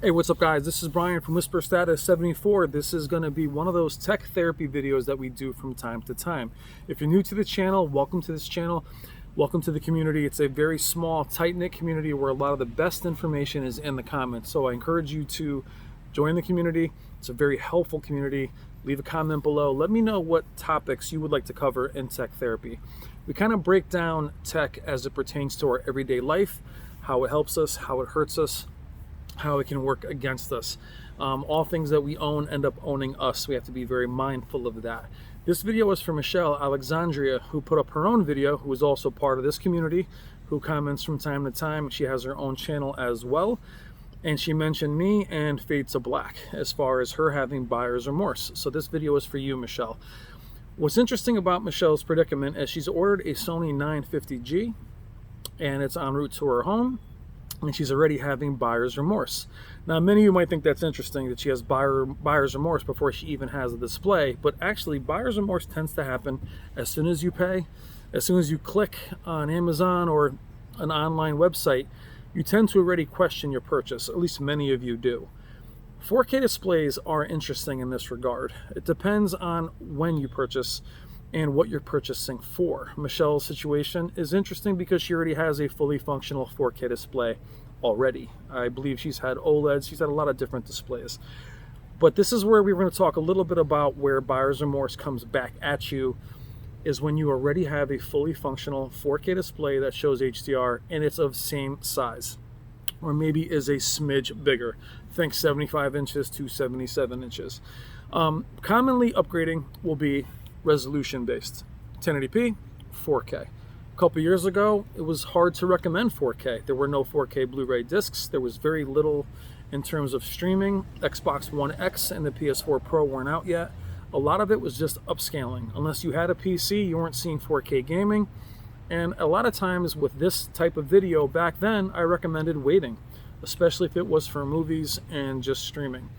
Hey, what's up guys? This is Brian from Whisper Status 74. This is going to be one of those tech therapy videos that we do from time to time. If you're new to the channel, welcome to this channel. Welcome to the community. It's a very small, tight-knit community where a lot of the best information is in the comments. So I encourage you to join the community. It's a very helpful community. Leave a comment below. Let me know what topics you would like to cover in tech therapy. We kind of break down tech as it pertains to our everyday life, how it helps us, how it hurts us, how it can work against us. All things that we own end up owning us. We have to be very mindful of that. This video is for Michelle Alexandria, who put up her own video, who is also part of this community, who comments from time to time. She has her own channel as well. And she mentioned me and Fade to Black as far as her having buyer's remorse. So this video is for you, Michelle. What's interesting about Michelle's predicament is she's ordered a Sony 950G and it's en route to her home. And she's already having buyer's remorse. Now, many of you might think that's interesting that she has buyer's remorse before she even has a display, but actually buyer's remorse tends to happen as soon as you pay, as soon as you click on Amazon or an online website, you tend to already question your purchase, at least many of you do. 4K displays are interesting in this regard. It depends on when you purchase and what you're purchasing for. Michelle's situation is interesting because she already has a fully functional 4K display already. I believe she's had OLEDs, she's had a lot of different displays. But this is where we're going to talk a little bit about where buyer's remorse comes back at you, is when you already have a fully functional 4K display that shows HDR and it's of same size, or maybe is a smidge bigger. Think 75 inches to 77 inches. Commonly upgrading will be resolution based, 1080p, 4K. A couple years ago, it was hard to recommend 4K. There were no 4K Blu-ray discs. There was very little in terms of streaming. Xbox One X and the PS4 Pro weren't out yet. A lot of it was just upscaling. Unless you had a PC, you weren't seeing 4K gaming. And a lot of times with this type of video back then, I recommended waiting, especially if it was for movies and just streaming.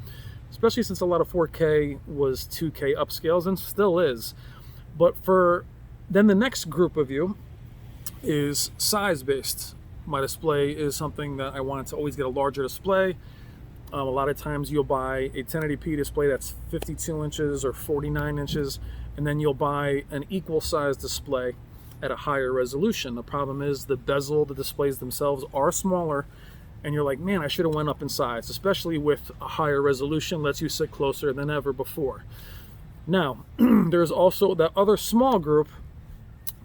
Especially since a lot of 4K was 2K upscales and still is. But for then the next group of you is size based. My display is something that I wanted to always get a larger display. A lot of times you'll buy a 1080p display that's 52 inches or 49 inches, and then you'll buy an equal size display at a higher resolution. The problem is the bezel, the displays themselves are smaller, and you're like, man, I should have went up in size, especially with a higher resolution, lets you sit closer than ever before. Now, there's also that other small group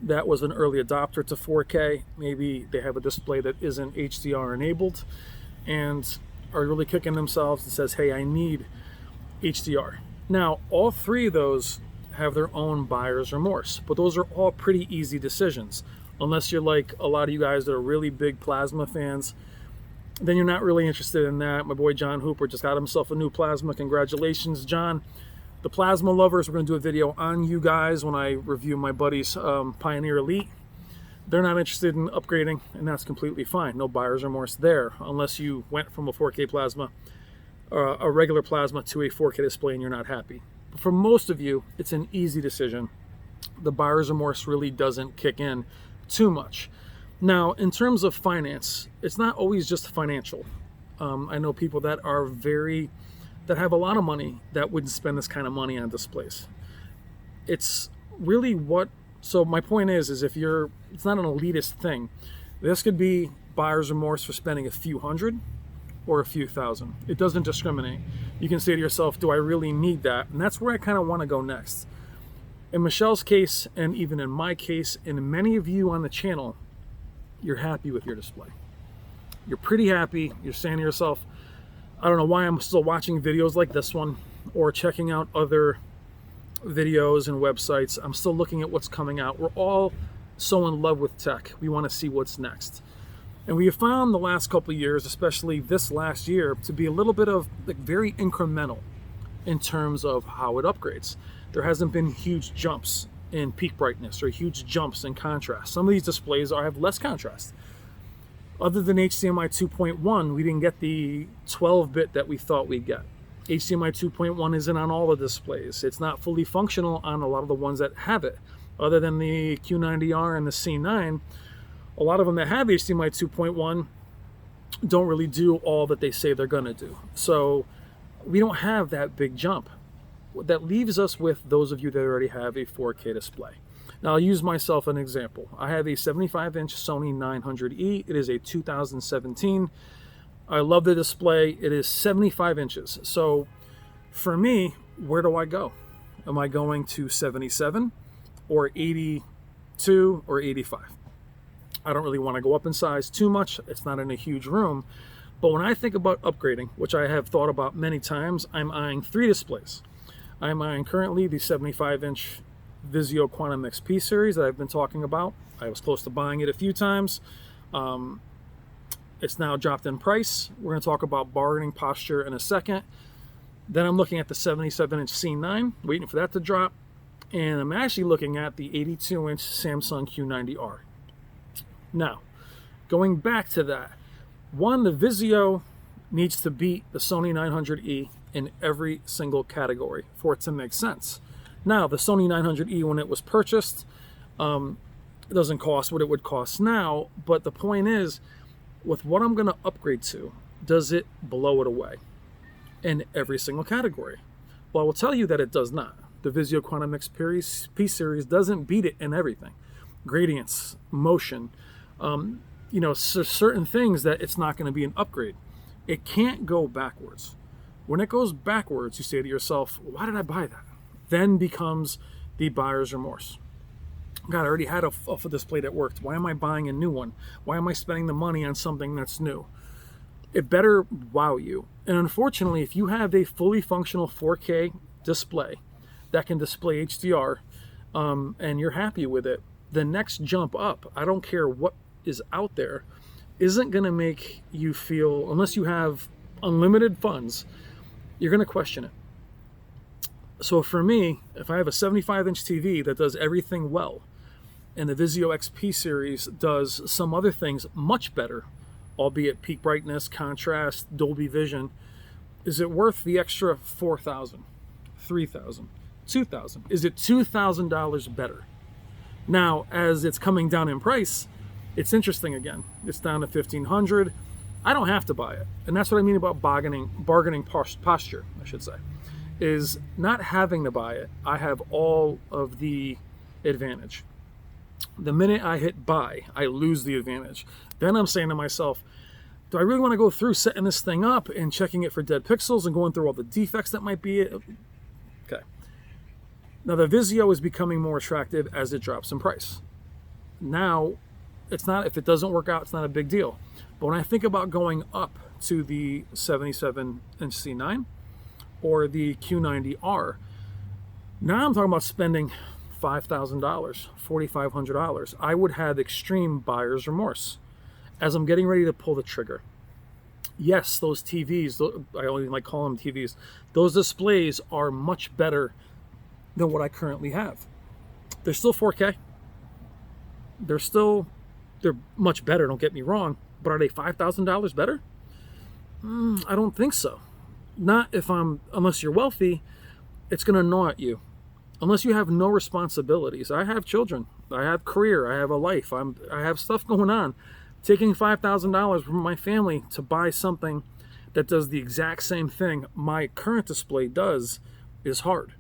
that was an early adopter to 4K. Maybe they have a display that isn't HDR enabled and are really kicking themselves and says, hey, I need HDR. Now, all three of those have their own buyer's remorse, but those are all pretty easy decisions. Unless you're like a lot of you guys that are really big plasma fans, then you're not really interested in that. My boy John Hooper just got himself a new plasma. Congratulations, John. The plasma lovers, we're going to do a video on you guys when I review my buddy's Pioneer Elite. They're not interested in upgrading, and that's completely fine. No buyer's remorse there, unless you went from a 4K plasma, a regular plasma, to a 4K display and you're not happy. But for most of you, it's an easy decision. The buyer's remorse really doesn't kick in too much. Now, in terms of finance, it's not always just financial. I know people that are that have a lot of money that wouldn't spend this kind of money on displays. It's really so my point is if it's not an elitist thing. This could be buyer's remorse for spending a few hundred or a few thousand. It doesn't discriminate. You can say to yourself, do I really need that? And that's where I kind of want to go next. In Michelle's case, and even in my case, and many of you on the channel, you're happy with your display. You're pretty happy. You're saying to yourself, I don't know why I'm still watching videos like this one or checking out other videos and websites. I'm still looking at what's coming out. We're all so in love with tech. We want to see what's next. And we have found the last couple of years, especially this last year, to be a little bit of very incremental in terms of how it upgrades. There hasn't been huge jumps in peak brightness or huge jumps in contrast. Some of these displays have less contrast. Other than HDMI 2.1, we didn't get the 12-bit that we thought we'd get. HDMI 2.1 isn't on all the displays. It's not fully functional on a lot of the ones that have it. Other than the Q90R and the C9, a lot of them that have HDMI 2.1 don't really do all that they say they're going to do. So we don't have that big jump. That leaves us with those of you that already have a 4K display. Now, I'll use myself an example. I have a 75-inch Sony 900E. It is a 2017. I love the display. It is 75 inches. So for me, where do I go? Am I going to 77 or 82 or 85? I don't really want to go up in size too much. It's not in a huge room. But when I think about upgrading, which I have thought about many times, I'm eyeing 3 displays. I'm eyeing currently the 75-inch Vizio Quantum XP series that I've been talking about. I was close to buying it a few times. It's now dropped in price. We're going to talk about bargaining posture in a second. Then I'm looking at the 77-inch C9, waiting for that to drop. And I'm actually looking at the 82-inch Samsung Q90R. Now, going back to that, one, the Vizio needs to beat the Sony 900E in every single category for it to make sense. Now, the Sony 900E, when it was purchased, it doesn't cost what it would cost now, but the point is, with what I'm going to upgrade to, does it blow it away in every single category? Well, I will tell you that it does not. The Vizio Quantum XP series doesn't beat it in everything. Gradients, motion, certain things that it's not going to be an upgrade. It can't go backwards. When it goes backwards, you say to yourself, why did I buy that? Then becomes the buyer's remorse. God, I already had a display that worked. Why am I buying a new one? Why am I spending the money on something that's new? It better wow you. And unfortunately, if you have a fully functional 4K display that can display HDR and you're happy with it, the next jump up, I don't care what is out there, isn't going to make you feel, unless you have unlimited funds, you're going to question it. So for me, if I have a 75-inch TV that does everything well, and the Vizio XP series does some other things much better, albeit peak brightness, contrast, Dolby Vision, is it worth the extra $4,000, $3,000, $2,000? Is it $2,000 better? Now, as it's coming down in price, it's interesting again. It's down to $1,500. I don't have to buy it. And that's what I mean about bargaining posture, I should say, is not having to buy it. I have all of the advantage. The minute I hit buy, I lose the advantage. Then I'm saying to myself, do I really want to go through setting this thing up and checking it for dead pixels and going through all the defects that might be it? Okay. Now the Vizio is becoming more attractive as it drops in price. Now, it's not, if it doesn't work out, it's not a big deal. But when I think about going up to the 77-inch C9 or the Q90R, now I'm talking about spending $5,000, $4,500. I would have extreme buyer's remorse as I'm getting ready to pull the trigger. Yes, those TVs, I only like calling them TVs, those displays are much better than what I currently have. They're still 4K. They're much better, don't get me wrong, but are they $5,000 better? I don't think so. Not unless you're wealthy, it's going to gnaw at you. Unless you have no responsibilities. I have children, I have career, I have a life, I have stuff going on. Taking $5,000 from my family to buy something that does the exact same thing my current display does is hard.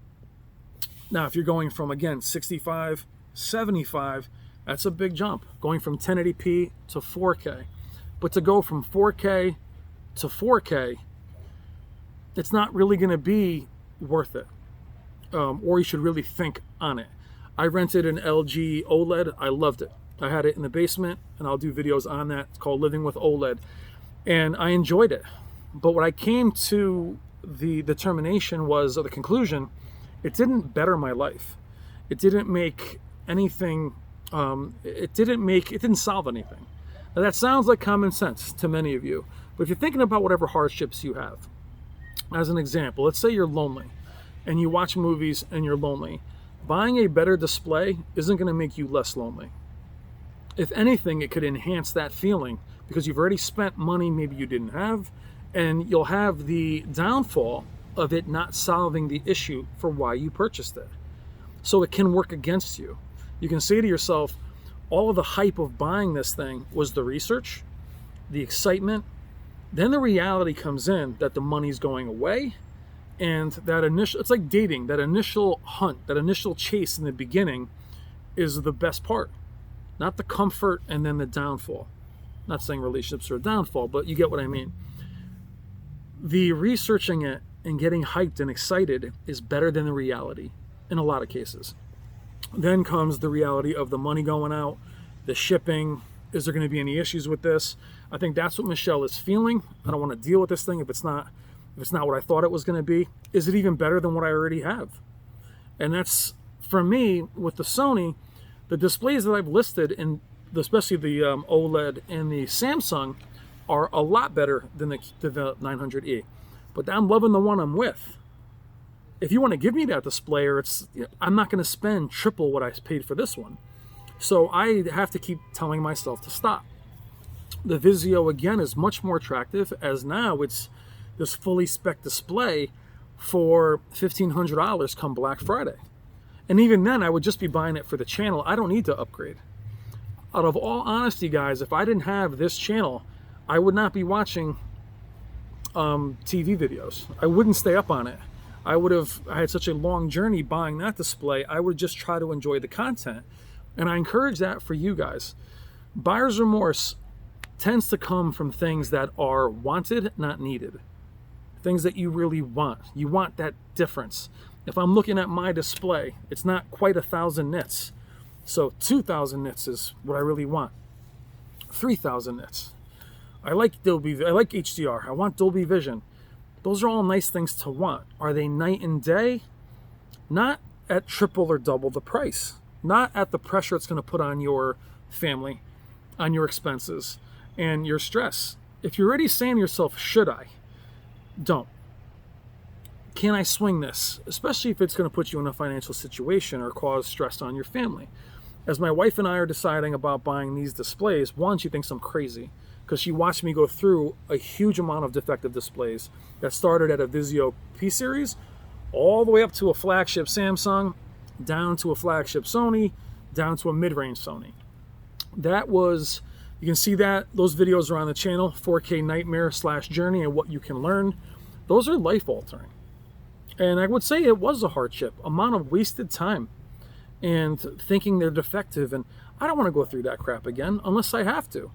Now, if you're going from, again, 65, 75, that's a big jump. Going from 1080p to 4K. But to go from 4K to 4K, it's not really going to be worth it. Or you should really think on it. I rented an LG OLED. I loved it. I had it in the basement, and I'll do videos on that. It's called Living with OLED. And I enjoyed it. But what I came to the determination was, or the conclusion, it didn't better my life. It didn't make anything, it didn't solve anything. Now that sounds like common sense to many of you. But if you're thinking about whatever hardships you have, as an example, let's say you're lonely and you watch movies and you're lonely. Buying a better display isn't going to make you less lonely. If anything, it could enhance that feeling because you've already spent money maybe you didn't have, and you'll have the downfall of it not solving the issue for why you purchased it. So it can work against you. You can say to yourself, all of the hype of buying this thing was the research, the excitement, Then the reality comes in that the money's going away, and that initial, it's like dating, that initial hunt, that initial chase in the beginning is the best part. Not the comfort and then the downfall. Not saying relationships are a downfall, but you get what I mean. The researching it and getting hyped and excited is better than the reality in a lot of cases. Then comes the reality of the money going out, the shipping. Is there going to be any issues with this? I think that's what Michelle is feeling. I don't want to deal with this thing if it's not what I thought it was going to be. Is it even better than what I already have? And that's, for me, with the Sony, the displays that I've listed, and especially the OLED and the Samsung, are a lot better than the 900E. But I'm loving the one I'm with. If you want to give me that display, or I'm not going to spend triple what I paid for this one. So I have to keep telling myself to stop. The Vizio, again, is much more attractive, as now it's this fully spec display for $1,500 come Black Friday. And even then, I would just be buying it for the channel. I don't need to upgrade. Out of all honesty, guys, if I didn't have this channel, I would not be watching TV videos. I wouldn't stay up on it. I had such a long journey buying that display, I would just try to enjoy the content. And I encourage that for you guys. Buyer's remorse tends to come from things that are wanted, not needed. Things that you really want. You want that difference. If I'm looking at my display, it's not quite 1,000 nits. So 2,000 nits is what I really want. 3,000 nits. I like HDR. I want Dolby Vision. Those are all nice things to want. Are they night and day? Not at triple or double the price. Not at the pressure it's going to put on your family, on your expenses, and your stress. If you're already saying to yourself, should I? Don't. Can I swing this? Especially if it's going to put you in a financial situation or cause stress on your family. As my wife and I are deciding about buying these displays, one, she thinks I'm crazy because she watched me go through a huge amount of defective displays that started at a Vizio P series all the way up to a flagship Samsung, down to a flagship Sony, down to a mid-range Sony. That was, you can see that, those videos are on the channel, 4K Nightmare / Journey, and what you can learn. Those are life-altering. And I would say it was a hardship, amount of wasted time, and thinking they're defective, and I don't want to go through that crap again unless I have to.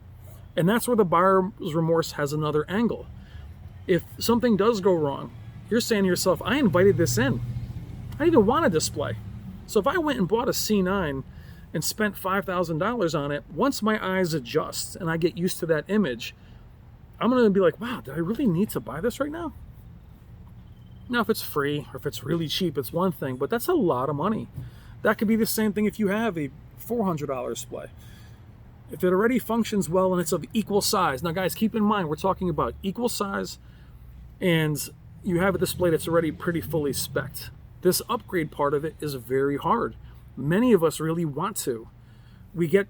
And that's where the buyer's remorse has another angle. If something does go wrong, you're saying to yourself, I invited this in. I didn't even want a display. So if I went and bought a C9 and spent $5,000 on it, once my eyes adjust and I get used to that image, I'm going to be like, wow, did I really need to buy this right now? Now, if it's free or if it's really cheap, it's one thing, but that's a lot of money. That could be the same thing if you have a $400 display. If it already functions well and it's of equal size. Now, guys, keep in mind, we're talking about equal size and you have a display that's already pretty fully spec'd. This upgrade part of it is very hard. Many of us really want to. We get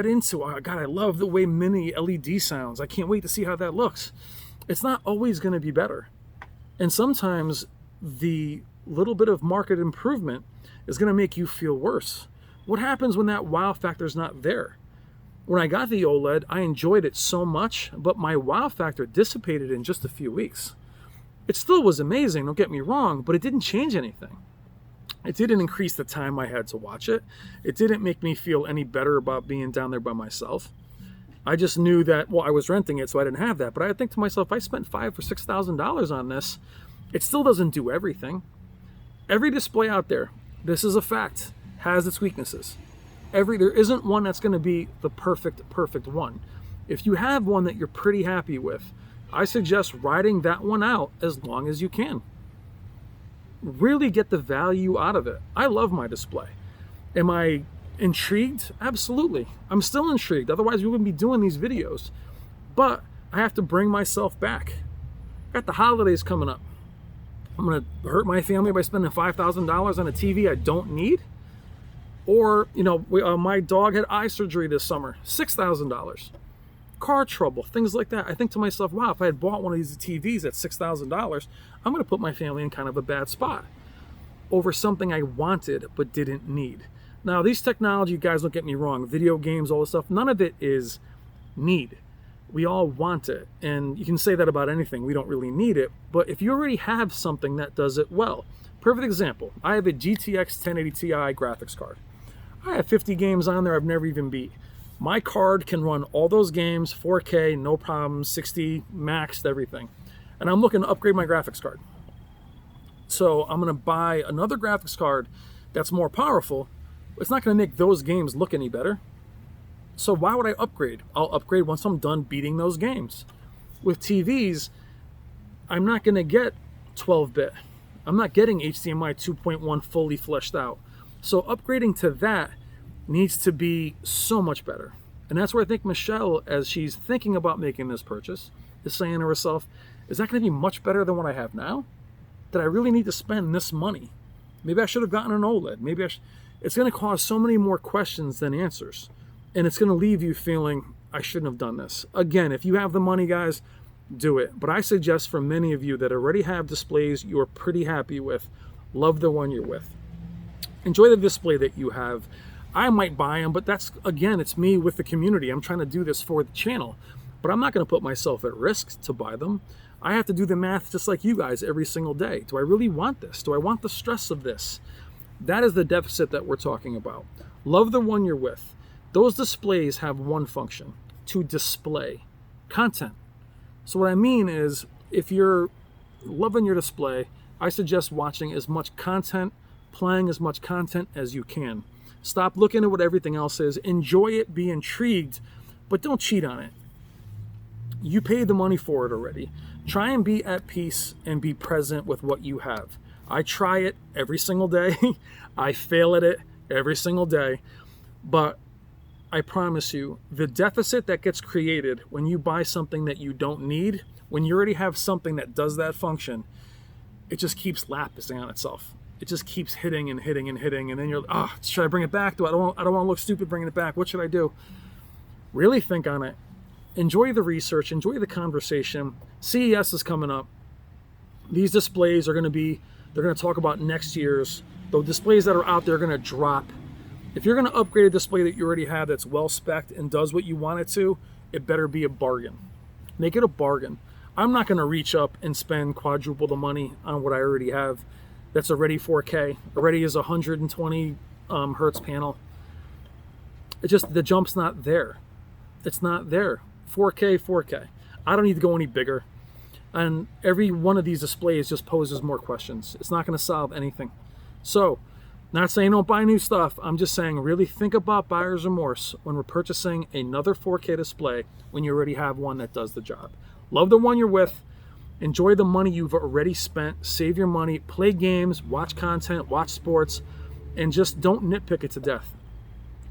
into, oh God, I love the way mini LED sounds. I can't wait to see how that looks. It's not always going to be better. And sometimes the little bit of market improvement is going to make you feel worse. What happens when that wow factor is not there? When I got the OLED, I enjoyed it so much, but my wow factor dissipated in just a few weeks. It still was amazing, don't get me wrong, but it didn't change anything. It didn't increase the time I had to watch it. It didn't make me feel any better about being down there by myself. I just knew that, well, I was renting it, so I didn't have that. But I think to myself, if I spent $5,000 or $6,000 on this, it still doesn't do everything. Every display out there, this is a fact, has its weaknesses. There isn't one that's going to be the perfect one. If you have one that you're pretty happy with, I suggest riding that one out as long as you can. Really get the value out of it. I love my display. Am I intrigued? Absolutely. I'm still intrigued. Otherwise, we wouldn't be doing these videos. But I have to bring myself back. Got the holidays coming up. I'm going to hurt my family by spending $5,000 on a TV I don't need? Or, you know, my dog had eye surgery this summer, $6,000. Car trouble, things like that. I think to myself, wow, if I had bought one of these TVs at $6,000, I'm going to put my family in kind of a bad spot over something I wanted but didn't need. Now, these technology, guys, don't get me wrong, video games, all this stuff, none of it is need. We all want it, and you can say that about anything. We don't really need it, but if you already have something that does it well. Perfect example, I have a GTX 1080 Ti graphics card. I have 50 games on there I've never even beat. My card can run all those games, 4K, no problem, 60, maxed, everything. And I'm looking to upgrade my graphics card. So I'm gonna buy another graphics card that's more powerful. It's not gonna make those games look any better. So why would I upgrade? I'll upgrade once I'm done beating those games. With TVs, I'm not gonna get 12-bit. I'm not getting HDMI 2.1 fully fleshed out. So upgrading to that needs to be so much better. And that's where I think Michelle, as she's thinking about making this purchase, is saying to herself, is that gonna be much better than what I have now? Did I really need to spend this money? Maybe I should have gotten an OLED. Maybe it's gonna cause so many more questions than answers. And it's gonna leave you feeling, I shouldn't have done this. Again, if you have the money, guys, do it. But I suggest for many of you that already have displays you're pretty happy with, love the one you're with. Enjoy the display that you have. I might buy them, but that's, again, it's me with the community. I'm trying to do this for the channel, but I'm not gonna put myself at risk to buy them. I have to do the math just like you guys every single day. Do I really want this? Do I want the stress of this? That is the deficit that we're talking about. Love the one you're with. Those displays have one function, to display content. So what I mean is, if you're loving your display, I suggest watching as much content, playing as much content as you can. Stop looking at what everything else is. Enjoy it, be intrigued, but don't cheat on it. You paid the money for it already. Try and be at peace and be present with what you have. I try it every single day. I fail at it every single day. But I promise you, the deficit that gets created when you buy something that you don't need, when you already have something that does that function, it just keeps lapsing on itself. It just keeps hitting and hitting and hitting, and then you're like, should I bring it back? I don't want to look stupid bringing it back. What should I do? Really think on it. Enjoy the research, enjoy the conversation. CES is coming up. These displays are they're going to talk about next year's. The displays that are out there are going to drop. If you're going to upgrade a display that you already have that's well spec'd and does what you want it to, it better be a bargain. Make it a bargain. I'm not going to reach up and spend quadruple the money on what I already have that's already 4K, already is 120 hertz panel. The jump's not there. It's not there. 4K. I don't need to go any bigger. And every one of these displays just poses more questions. It's not going to solve anything. So, not saying don't buy new stuff. I'm just saying really think about buyer's remorse when we're purchasing another 4K display when you already have one that does the job. Love the one you're with. Enjoy the money you've already spent. Save your money. Play games. Watch content. Watch sports. And just don't nitpick it to death.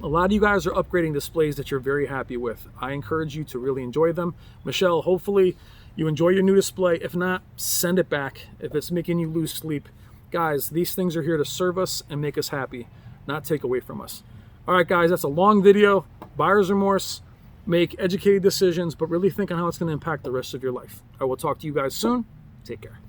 A lot of you guys are upgrading displays that you're very happy with. I encourage you to really enjoy them. Michelle, hopefully you enjoy your new display. If not, send it back. If it's making you lose sleep. Guys, these things are here to serve us and make us happy, not take away from us. All right, guys, that's a long video. Buyer's remorse. Make educated decisions, but really think on how it's going to impact the rest of your life. I will talk to you guys soon. Take care.